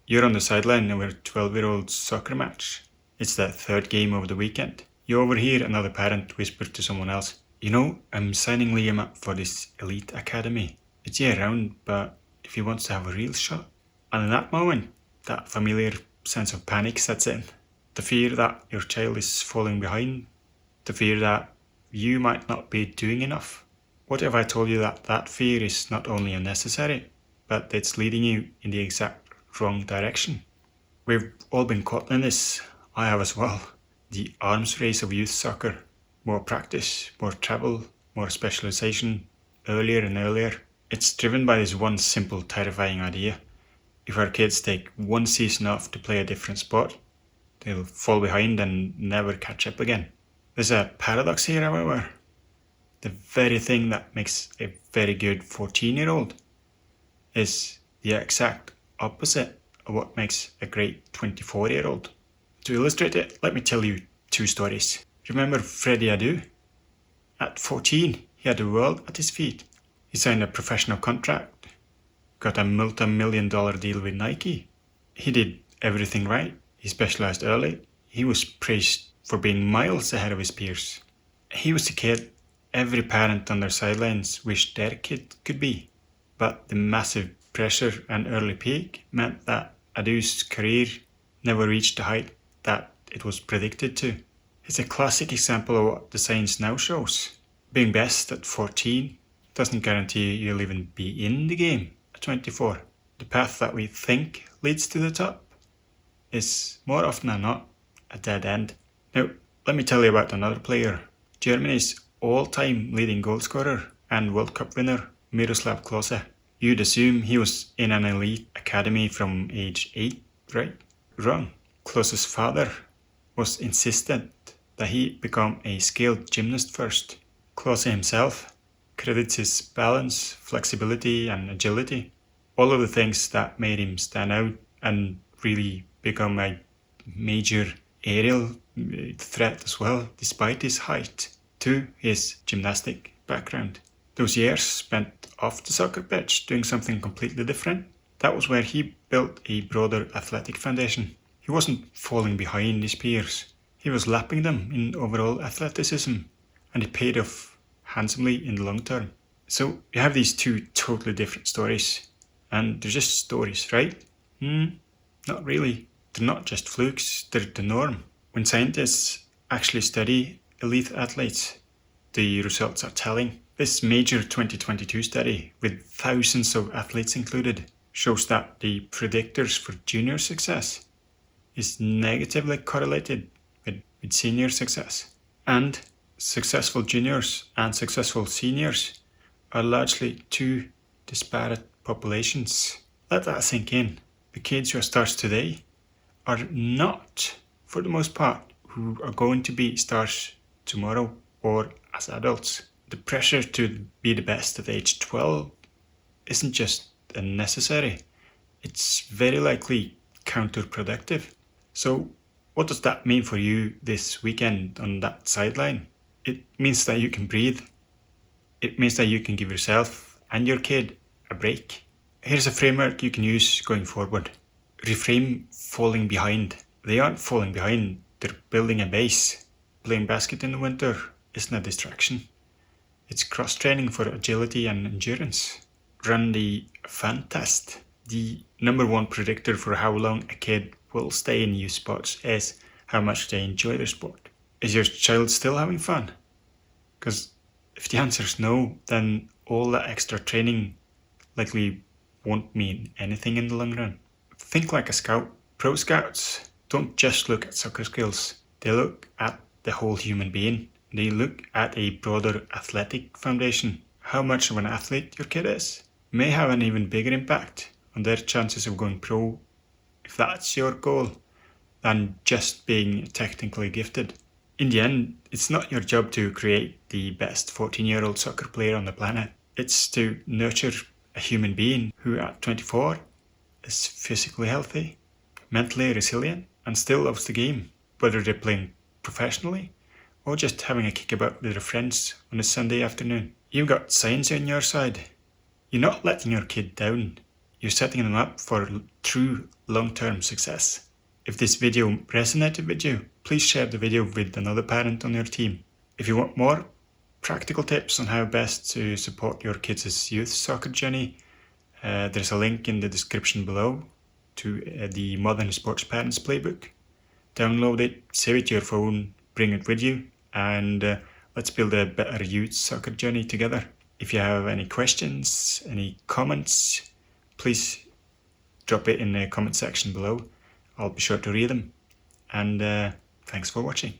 You're on the sideline of a 12-year-old's soccer match. It's the third game of the weekend. You overhear another parent whisper to someone else, I'm signing Liam up for this elite academy. It's year-round, but if he wants to have a real shot. And in that moment, that familiar sense of panic sets in. The fear that your child is falling behind. The fear that you might not be doing enough. What if I told you that that fear is not only unnecessary, but it's leading you in the exact wrong direction? We've all been caught in this. I have as well. The arms race of youth soccer. More practice, more travel, more specialization, earlier and earlier. It's driven by this one simple, terrifying idea. If our kids take one season off to play a different sport, they'll fall behind and never catch up again. There's a paradox here, however. The very thing that makes a very good 14-year-old is the exact opposite of what makes a great 24-year-old. To illustrate it, let me tell you two stories. Remember Freddie Adu? At 14, he had the world at his feet. He signed a professional contract, got a multi-million-dollar deal with Nike. He did everything right. He specialized early. He was praised for being miles ahead of his peers. He was the kid every parent on their sidelines wished their kid could be. But the massive pressure and early peak meant that Adu's career never reached the height that it was predicted to. It's a classic example of what the science now shows. Being best at 14 doesn't guarantee you'll even be in the game at 24. The path that we think leads to the top is more often than not a dead end. Now, let me tell you about another player. Germany's all-time leading goalscorer and World Cup winner, Miroslav Klose. You'd assume he was in an elite academy from age 8, right? Wrong. Klose's father was insistent that he become a skilled gymnast first. Klose himself credits his balance, flexibility and agility, all of the things that made him stand out and really become a major aerial threat as well, despite his height, to his gymnastic background. Those years spent off the soccer pitch doing something completely different, that was where he built a broader athletic foundation. He wasn't falling behind his peers. He was lapping them in overall athleticism, and it paid off handsomely in the long term. So you have these two totally different stories, and they're just stories, right? Not really. They're not just flukes, they're the norm. When scientists actually study elite athletes, the results are telling. This major 2022 study, with thousands of athletes included, shows that the predictors for junior success is negatively correlated with senior success. And successful juniors and successful seniors are largely two disparate populations. Let that sink in. The kids who are stars today are not, for the most part, who are going to be stars tomorrow or as adults. The pressure to be the best at age 12 isn't just unnecessary, it's very likely counterproductive. So what does that mean for you this weekend on that sideline? It means that you can breathe. It means that you can give yourself and your kid a break. Here's a framework you can use going forward. Reframe falling behind. They aren't falling behind, they're building a base. Playing basket in the winter isn't a distraction. It's cross-training for agility and endurance. Run the fun test. The number one predictor for how long a kid will stay in youth sports is how much they enjoy their sport. Is your child still having fun? Because if the answer is no, then all that extra training likely won't mean anything in the long run. Think like a scout. Pro scouts don't just look at soccer skills. They look at the whole human being. They look at a broader athletic foundation. How much of an athlete your kid is may have an even bigger impact on their chances of going pro, if that's your goal, than just being technically gifted. In the end, it's not your job to create the best 14-year-old soccer player on the planet. It's to nurture a human being who at 24 is physically healthy, mentally resilient, and still loves the game, whether they're playing professionally or just having a kickabout with their friends on a Sunday afternoon. You've got science on your side. You're not letting your kid down. you're setting them up for true long-term success. If this video resonated with you, please share the video with another parent on your team. If you want more practical tips on how best to support your kids' youth soccer journey, there's a link in the description below to the Modern Sports Parents Playbook. Download it, save it to your phone, bring it with you, and let's build a better youth soccer journey together. If you have any questions, any comments, please drop it in the comment section below. I'll be sure to read them. And thanks for watching.